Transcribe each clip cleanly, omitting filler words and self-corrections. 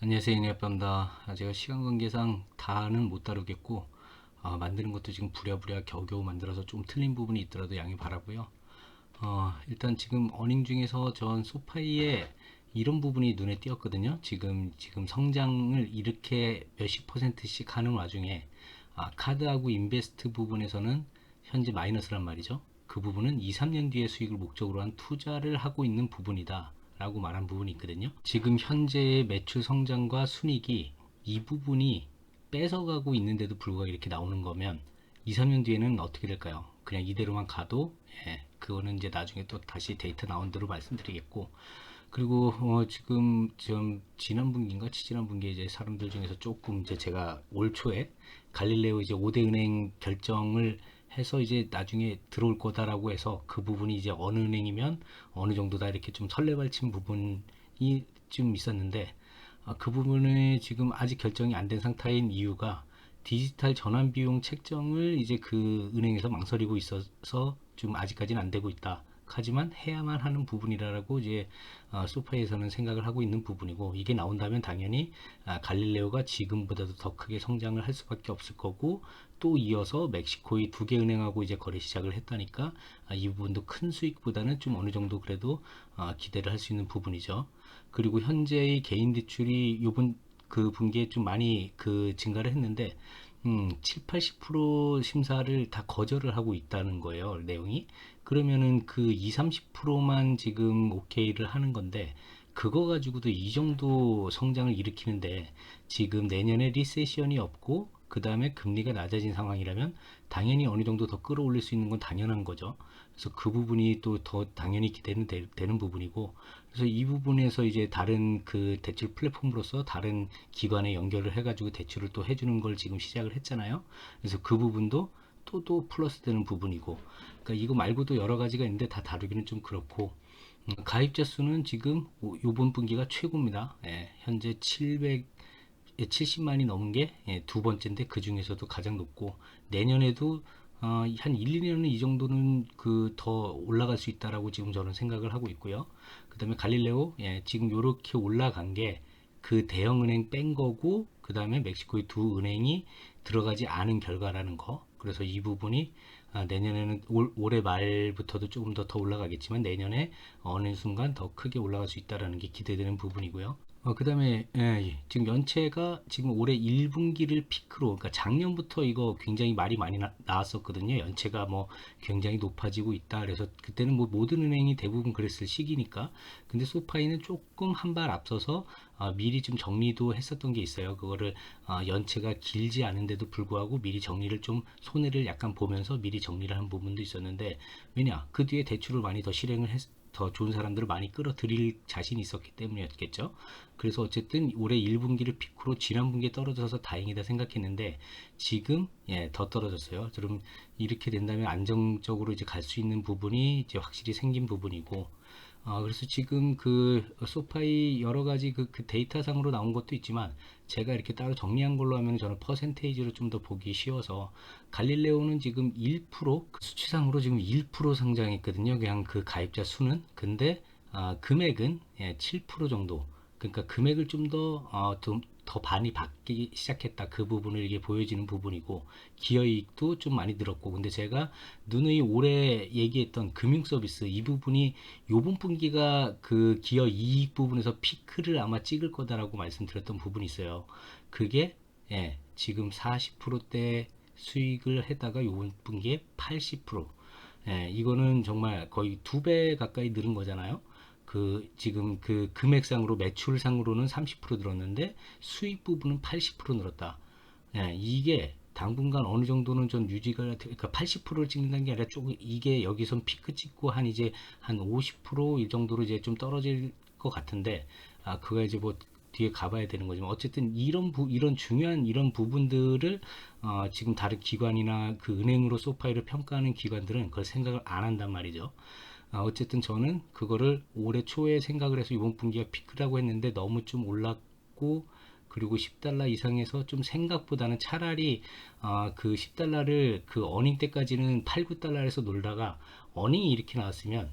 안녕하세요, 이니아빠입니다. 제가 시간 관계상 다는 못 다루겠고, 만드는 것도 지금 부랴부랴 겨우겨우 만들어서 좀 틀린 부분이 있더라도 양해 바라고요. 일단 지금 어닝 중에서 전 소파이에 이런 부분이 눈에 띄었거든요. 지금 성장을 이렇게 몇십 퍼센트씩 하는 와중에, 카드하고 인베스트 부분에서는 현재 마이너스란 말이죠. 그 부분은 2, 3년 뒤에 수익을 목적으로 한 투자를 하고 있는 부분이다 라고 말한 부분이 있거든요. 지금 현재의 매출 성장과 순익이 이 부분이 뺏어가고 있는데도 불구하고 이렇게 나오는 거면 2, 3년 뒤에는 어떻게 될까요? 그냥 이대로만 가도, 그거는 이제 나중에 또 다시 데이터 나온 대로 말씀드리겠고, 그리고 지금 좀 지난 분기인가 지지난 분기에 이제 사람들 중에서 조금 이제 제가 올 초에 갈릴레오 이제 5대 은행 결정을 해서 이제 나중에 들어올 거다라고 해서 그 부분이 이제 어느 은행이면 어느 정도다 이렇게 좀 설레발친 부분이 좀 있었는데, 그 부분은 지금 아직 결정이 안 된 상태인 이유가 디지털 전환 비용 책정을 이제 그 은행에서 망설이고 있어서 좀 아직까지는 안 되고 있다. 하지만 해야만 하는 부분이라고 이제 소파에서는 생각을 하고 있는 부분이고, 이게 나온다면 당연히 갈릴레오가 지금보다도 더 크게 성장을 할 수밖에 없을 거고, 또 이어서 멕시코의 두 개 은행하고 이제 거래 시작을 했다니까 이 부분도 큰 수익보다는 좀 어느 정도 그래도 기대를 할 수 있는 부분이죠. 그리고 현재의 개인 대출이 요번 그 분기에 좀 많이 그 증가를 했는데 7, 80% 심사를 다 거절을 하고 있다는 거예요, 내용이. 그러면은 그 2, 30%만 지금 오케이를 하는 건데, 그거 가지고도 이 정도 성장을 일으키는데, 지금 내년에 리세션이 없고 그 다음에 금리가 낮아진 상황이라면 당연히 어느 정도 더 끌어올릴 수 있는 건 당연한 거죠. 그래서 그 부분이 또 더 당연히 기대는 되는 부분이고, 그래서 이 부분에서 이제 다른 그 대출 플랫폼으로서 다른 기관에 연결을 해가지고 대출을 또 해주는 걸 지금 시작을 했잖아요. 그래서 그 부분도 또 플러스 되는 부분이고, 그러니까 이거 말고도 여러 가지가 있는데 다 다루기는 좀 그렇고, 가입자 수는 지금 요번 분기가 최고입니다. 현재 70만이 넘은 게 두 번째인데 그 중에서도 가장 높고, 내년에도 한 1, 2년은 이 정도는 그 더 올라갈 수 있다라고 지금 저는 생각을 하고 있고요. 그 다음에 갈릴레오, 지금 요렇게 올라간 게 그 대형은행 뺀 거고, 그 다음에 멕시코의 두 은행이 들어가지 않은 결과라는 거. 그래서 이 부분이 내년에는 올해 말부터도 조금 더 올라가겠지만 내년에 어느 순간 더 크게 올라갈 수 있다라는 게 기대되는 부분이고요. 그 다음에 지금 연체가 지금 올해 1분기를 피크로, 그러니까 작년부터 이거 굉장히 말이 많이 나왔었거든요. 연체가 뭐 굉장히 높아지고 있다. 그래서 그때는 뭐 모든 은행이 대부분 그랬을 시기니까. 근데 소파이는 조금 한 발 앞서서 미리 좀 정리도 했었던 게 있어요. 그거를 연체가 길지 않은데도 불구하고 미리 정리를 좀 손해를 약간 보면서 미리 정리를 한 부분도 있었는데, 왜냐 그 뒤에 대출을 많이 더 실행을 더 좋은 사람들을 많이 끌어들일 자신이 있었기 때문이었겠죠. 그래서 어쨌든 올해 1분기를 피크로 지난 분기에 떨어져서 다행이다 생각했는데, 지금 더 떨어졌어요. 그럼 이렇게 된다면 안정적으로 이제 갈 수 있는 부분이 이제 확실히 생긴 부분이고, 그래서 지금 그 소파이 여러 가지 그 데이터상으로 나온 것도 있지만, 제가 이렇게 따로 정리한 걸로 하면 저는 퍼센테이지로 좀 더 보기 쉬워서, 갈릴레오는 지금 1%, 그 수치상으로 지금 1% 상장했거든요. 그냥 그 가입자 수는. 근데 금액은 7% 정도. 그러니까 금액을 더 많이 받기 시작했다. 그 부분을 이게 보여지는 부분이고, 기여이익도 좀 많이 늘었고, 근데 제가 누누이 올해 얘기했던 금융 서비스 이 부분이 요번 분기가 그 기여이익 부분에서 피크를 아마 찍을 거다라고 말씀드렸던 부분이 있어요. 그게 지금 40%대 수익을 했다가 요번 분기에 80%. 이거는 정말 거의 2배 가까이 늘은 거잖아요. 그 지금 그 금액상으로 매출상으로는 30% 늘었는데 수익 부분은 80% 늘었다. 이게 당분간 어느 정도는 좀 유지가, 그러니까 80%를 찍는다는 게 아니라 조금 이게 여기선 피크 찍고 한 이제 한 50%이 정도로 이제 좀 떨어질 것 같은데, 그거 이제 뭐 뒤에 가봐야 되는 거지만, 어쨌든 이런 중요한 이런 부분들을 지금 다른 기관이나 그 은행으로 소파이를 평가하는 기관들은 그걸 생각을 안 한단 말이죠. 어쨌든 저는 그거를 올해 초에 생각을 해서 이번 분기가 피크라고 했는데 너무 좀 올랐고, 그리고 10달러 이상에서 좀 생각보다는 차라리 그 10달러를 그 어닝 때까지는 8, 9달러에서 놀다가 어닝이 이렇게 나왔으면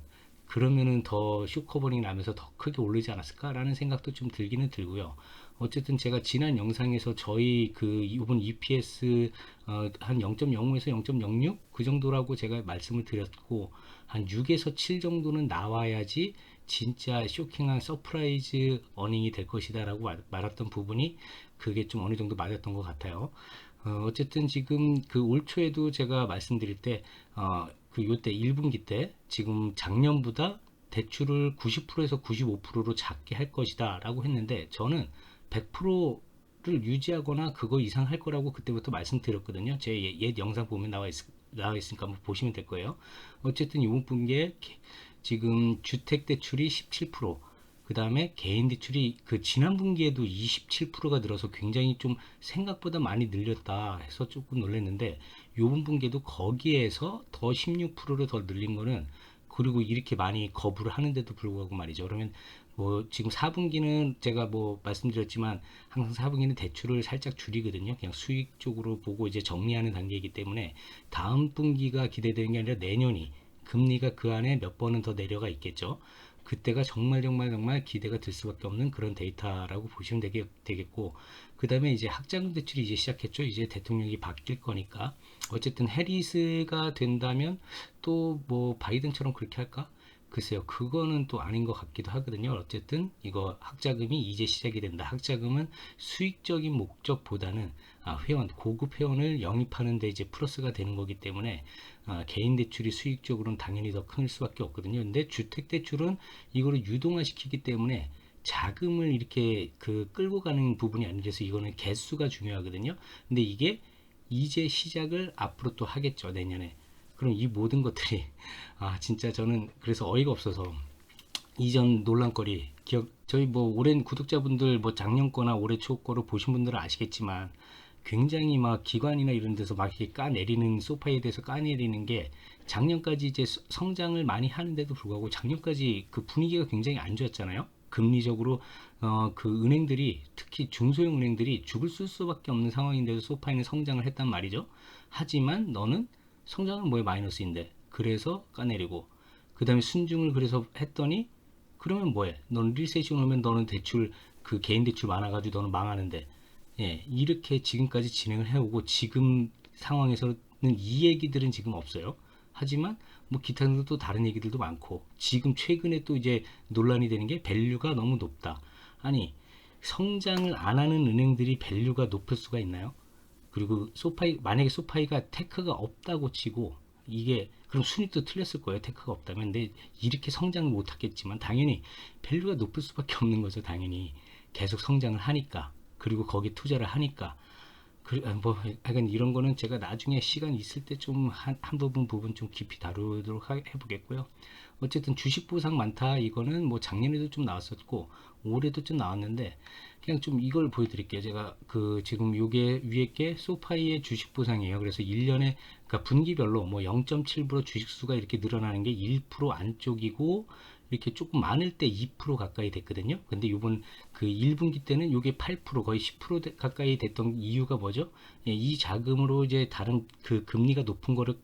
그러면은 더 쇼커버링이 나면서 더 크게 오르지 않았을까라는 생각도 좀 들기는 들고요. 어쨌든 제가 지난 영상에서 저희 그 이번 EPS 한 0.05에서 0.06 그 정도라고 제가 말씀을 드렸고, 한 6에서 7 정도는 나와야지 진짜 쇼킹한 서프라이즈 어닝이 될 것이다 라고 말했던 부분이 그게 좀 어느 정도 맞았던 것 같아요. 어쨌든 지금 그 올 초에도 제가 말씀드릴 때, 그 요때 1분기 때 지금 작년보다 대출을 90%에서 95%로 작게 할 것이다 라고 했는데, 저는 100%를 유지하거나 그거 이상 할 거라고 그때부터 말씀드렸거든요. 제 옛 영상 보면 나와 있으니까 한번 보시면 될 거예요. 어쨌든 이번 분기에 지금 주택 대출이 17%, 그 다음에 개인 대출이 그 지난 분기에도 27%가 늘어서 굉장히 좀 생각보다 많이 늘렸다 해서 조금 놀랐는데, 요번 분기에도 거기에서 더 16%를 더 늘린 거는, 그리고 이렇게 많이 거부를 하는데도 불구하고 말이죠. 그러면 뭐 지금 4분기는 제가 뭐 말씀드렸지만 항상 4분기는 대출을 살짝 줄이거든요. 그냥 수익 쪽으로 보고 이제 정리하는 단계이기 때문에 다음 분기가 기대되는 게 아니라 내년이 금리가 그 안에 몇 번은 더 내려가 있겠죠. 그때가 정말 기대가 될 수밖에 없는 그런 데이터라고 보시면 되겠고, 그 다음에 이제 학자금 대출이 이제 시작했죠. 이제 대통령이 바뀔 거니까. 어쨌든 해리스가 된다면 또 뭐 바이든처럼 그렇게 할까? 글쎄요, 그거는 또 아닌 것 같기도 하거든요. 어쨌든 이거 학자금이 이제 시작이 된다. 학자금은 수익적인 목적보다는 고급 회원을 영입하는 데 이제 플러스가 되는 거기 때문에 개인 대출이 수익적으로는 당연히 더 클 수밖에 없거든요. 근데 주택 대출은 이거를 유동화시키기 때문에 자금을 이렇게 그 끌고 가는 부분이 아니라서 이거는 개수가 중요하거든요. 근데 이게 이제 시작을 앞으로 또 하겠죠, 내년에. 그럼 이 모든 것들이 진짜 저는 그래서 어이가 없어서, 이전 논란거리 저희 뭐 오랜 구독자분들 뭐 작년 거나 올해 초 거로 보신 분들은 아시겠지만, 굉장히 막 기관이나 이런 데서 막 이렇게 까내리는, 소파에 대해서 까내리는 게, 작년까지 이제 성장을 많이 하는데도 불구하고 작년까지 그 분위기가 굉장히 안 좋았잖아요. 금리적으로 그 은행들이, 특히 중소형 은행들이 죽을 쓸 수밖에 없는 상황인데도 소파에는 성장을 했단 말이죠. 하지만 너는 성장은 뭐에 마이너스인데, 그래서 까내리고, 그 다음에 순중을 그래서 했더니, 그러면 뭐해? 너는 리세션 오면 너는 대출, 그 개인 대출 많아가지고 너는 망하는데, 예, 이렇게 지금까지 진행을 해오고, 지금 상황에서는 이 얘기들은 지금 없어요. 하지만 뭐 기타 또 다른 얘기들도 많고, 지금 최근에 또 이제 논란이 되는 게 밸류가 너무 높다. 아니, 성장을 안 하는 은행들이 밸류가 높을 수가 있나요? 그리고 만약에 소파이가 테크가 없다고 치고, 이게 그럼 순위도 틀렸을 거예요. 테크가 없다면. 근데 이렇게 성장을 못 하겠지만 당연히 밸류가 높을 수밖에 없는 거죠. 당연히 계속 성장을 하니까, 그리고 거기 투자를 하니까. 뭐 하여간 이런 거는 제가 나중에 시간 있을 때 좀 한 부분 좀 깊이 다루도록 해보겠고요. 어쨌든 주식 보상 많다, 이거는 뭐 작년에도 좀 나왔었고 올해도 좀 나왔는데, 그냥 좀 이걸 보여드릴게요. 제가 그 지금 요게 위에 게 소파이의 주식 보상이에요. 그래서 1년에, 그러니까 분기별로 뭐 0.7% 주식수가 이렇게 늘어나는 게 1% 안쪽이고, 이렇게 조금 많을 때 2% 가까이 됐거든요. 근데 요번 그 1분기 때는 요게 8% 거의 10% 가까이 됐던 이유가 뭐죠? 예, 이 자금으로 이제 다른 그 금리가 높은 거를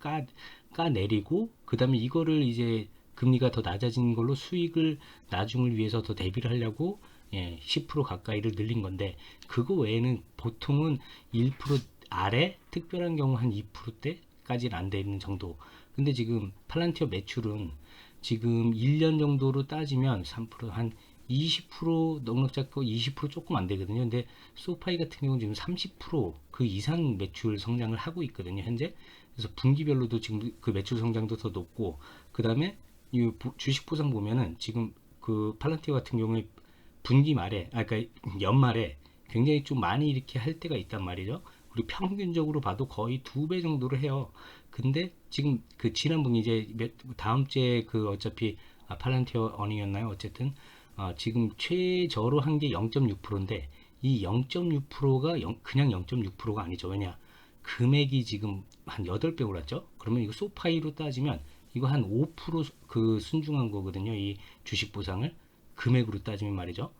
까내리고, 그 다음에 이거를 이제 금리가 더 낮아진 걸로 수익을 나중을 위해서 더 대비를 하려고, 예, 10% 가까이를 늘린 건데, 그거 외에는 보통은 1% 아래, 특별한 경우 한 2%대까지는 안 되는 정도. 근데 지금 팔란티어 매출은 지금 1년 정도로 따지면 3%한 20% 넉넉 잡고 20% 조금 안 되거든요. 근데 소파이 같은 경우는 지금 30%그 이상 매출 성장을 하고 있거든요, 현재. 그래서 분기별로도 지금 그 매출 성장도 더 높고, 그 다음에 이 주식 보상 보면은 지금 그 팔란티어 같은 경우에 분기 말에, 그러니까 연말에 굉장히 좀 많이 이렇게 할 때가 있단 말이죠. 우리 평균적으로 봐도 거의 2배 정도를 해요. 근데 지금 그 지난 분기 이제 다음 주에 그 어차피 팔란티어 어닝이었나요? 어쨌든 지금 최저로 한 게 0.6%인데, 이 0.6%가 그냥 0.6%가 아니죠. 왜냐? 금액이 지금 한 8배 올랐죠? 그러면 이거 소파이로 따지면 이거 한 5%그 순중한 거거든요. 이 주식 보상을 금액으로 따지면 말이죠.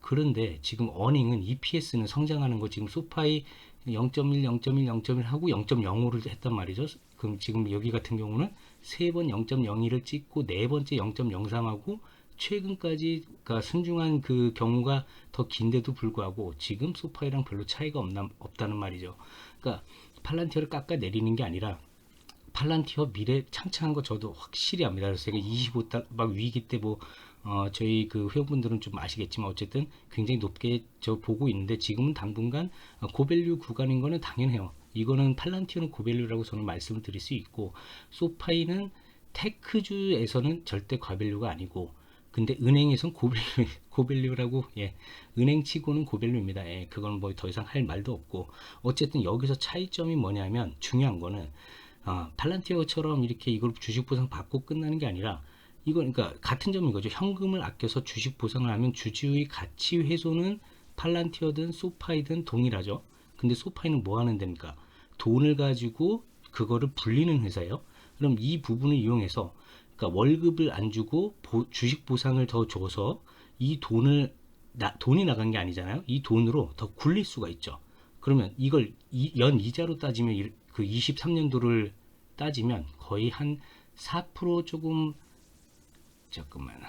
그런데 지금 어닝은, EPS는 성장하는 거 지금 소파이 0.1, 0.1, 0.1 하고 0.05를 했단 말이죠. 그럼 지금 여기 같은 경우는 세 번 0.02를 찍고 네 번째 0.03하고 최근까지 그러니까 순중한 그 경우가 더 긴데도 불구하고 지금 소파이랑 별로 차이가 없다는 말이죠. 그러니까 팔란티어를 깎아 내리는 게 아니라 팔란티어 미래 창창한 거 저도 확실히 압니다. 그래서 제가 25달 막 위기 때 뭐 저희 그 회원분들은 좀 아시겠지만 어쨌든 굉장히 높게 저 보고 있는데 지금은 당분간 고밸류 구간인 거는 당연해요. 이거는 팔란티어는 고밸류라고 저는 말씀을 드릴 수 있고 소파이는 테크주에서는 절대 과밸류가 아니고 근데 은행에선 고밸류라고 예 은행치고는 고밸류입니다. 예 그건 뭐 더 이상 할 말도 없고 어쨌든 여기서 차이점이 뭐냐면 중요한 거는 팔란티어처럼 이렇게 이걸 주식 보상 받고 끝나는 게 아니라 이건 그러니까 같은 점인 거죠. 현금을 아껴서 주식 보상을 하면 주주의 가치 훼손은 팔란티어든 소파이든 동일하죠. 근데 소파이는 뭐 하는 데입니까? 돈을 가지고 그거를 불리는 회사예요. 그럼 이 부분을 이용해서 그러니까 월급을 안 주고 주식 보상을 더 줘서 이 돈을 돈이 나간 게 아니잖아요. 이 돈으로 더 굴릴 수가 있죠. 그러면 이걸 연 이자로 따지면 그 23년도를 따지면 거의 한 4% 조금 잠깐만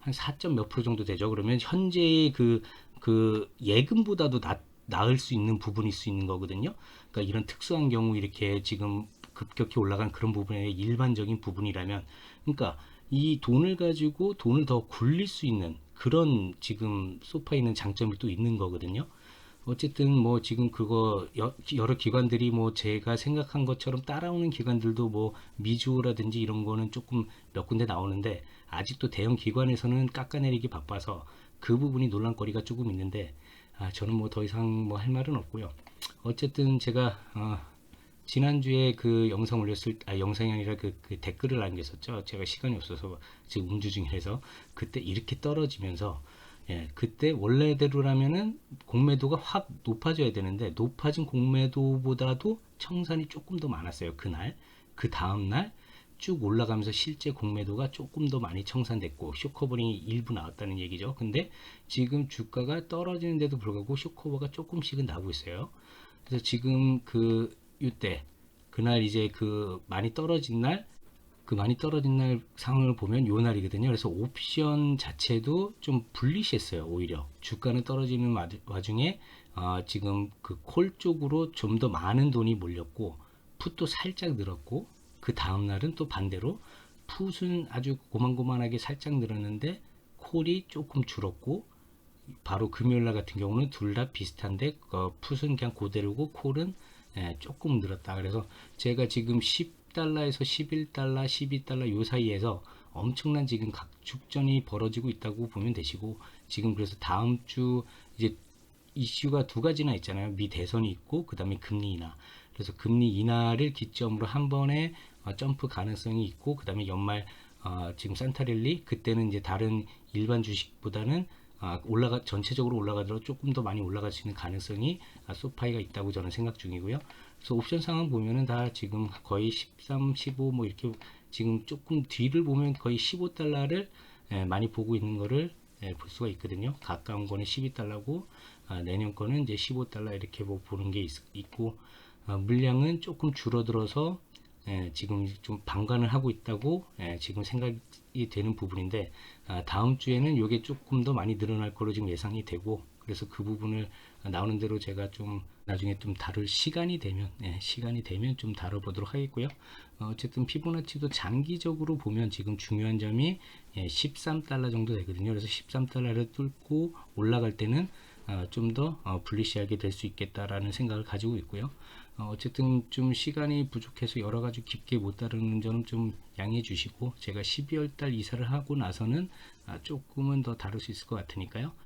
한 4점 몇 프로 정도 되죠. 그러면 현재의 그 예금보다도 나을 수 있는 부분일 수 있는 거거든요. 그러니까 이런 특수한 경우 이렇게 지금 급격히 올라간 그런 부분의 일반적인 부분이라면 그러니까 이 돈을 가지고 돈을 더 굴릴 수 있는 그런 지금 소파에 있는 장점이 또 있는 거거든요. 어쨌든 뭐 지금 그거 여러 기관들이 뭐 제가 생각한 것처럼 따라오는 기관들도 뭐 미주라든지 이런 거는 조금 몇 군데 나오는데 아직도 대형 기관에서는 깎아내리기 바빠서 그 부분이 논란거리가 조금 있는데 저는 뭐 더 이상 뭐 할 말은 없고요. 어쨌든 제가 지난주에 그 영상 올렸을 영상이 아니라 그 댓글을 남겼었죠. 제가 시간이 없어서 지금 음주 중이라서 그때 이렇게 떨어지면서 예, 그때 원래대로라면은 공매도가 확 높아져야 되는데 높아진 공매도보다도 청산이 조금 더 많았어요. 그날 그 다음날 쭉 올라가면서 실제 공매도가 조금 더 많이 청산됐고 쇼커버링이 일부 나왔다는 얘기죠. 근데 지금 주가가 떨어지는데도 불구하고 쇼커버가 조금씩은 나오고 있어요. 그래서 지금 그 이때 그날 이제 그 많이 떨어진 날 그 많이 떨어진 날 상황을 보면 요 날이거든요. 그래서 옵션 자체도 좀 불리시했어요. 오히려 주가는 떨어지는 와중에 지금 그 콜 쪽으로 좀 더 많은 돈이 몰렸고 풋도 살짝 늘었고 그 다음 날은 또 반대로 풋은 아주 고만고만하게 살짝 늘었는데 콜이 조금 줄었고 바로 금요일날 같은 경우는 둘 다 비슷한데 풋은 그냥 그대로고 콜은 조금 늘었다. 그래서 제가 지금 10달러에서 11달러, 12달러 요 사이에서 엄청난 지금 각축전이 벌어지고 있다고 보면 되시고 지금 그래서 다음 주 이제 이슈가 두 가지나 있잖아요. 미 대선이 있고 그 다음에 금리 인하. 그래서 금리 인하를 기점으로 한 번에 점프 가능성이 있고 그 다음에 연말 지금 산타랠리 그때는 이제 다른 일반 주식보다는 전체적으로 올라가더라도 조금 더 많이 올라갈 수 있는 가능성이 소파이가 있다고 저는 생각 중이고요. 그래서 옵션 상황 보면은 다 지금 거의 13, 15 뭐 이렇게 지금 조금 뒤를 보면 거의 15달러를 많이 보고 있는 거를 볼 수가 있거든요. 가까운 거는 12달러고 내년 거는 이제 15달러 이렇게 뭐 보는 게 있고 물량은 조금 줄어들어서 지금 좀 방관을 하고 있다고 지금 생각이 되는 부분인데 다음 주에는 이게 조금 더 많이 늘어날 거로 지금 예상이 되고 그래서 그 부분을 나오는 대로 제가 좀 나중에 좀 다룰 시간이 되면 좀 다뤄보도록 하겠고요. 어쨌든 피보나치도 장기적으로 보면 지금 중요한 점이 13달러 정도 되거든요. 그래서 13달러를 뚫고 올라갈 때는 좀 더 불리시하게 될 수 있겠다라는 생각을 가지고 있고요. 어쨌든 좀 시간이 부족해서 여러 가지 깊게 못 다루는 점은 좀 양해해 주시고 제가 12월 달 이사를 하고 나서는 조금은 더 다룰 수 있을 것 같으니까요.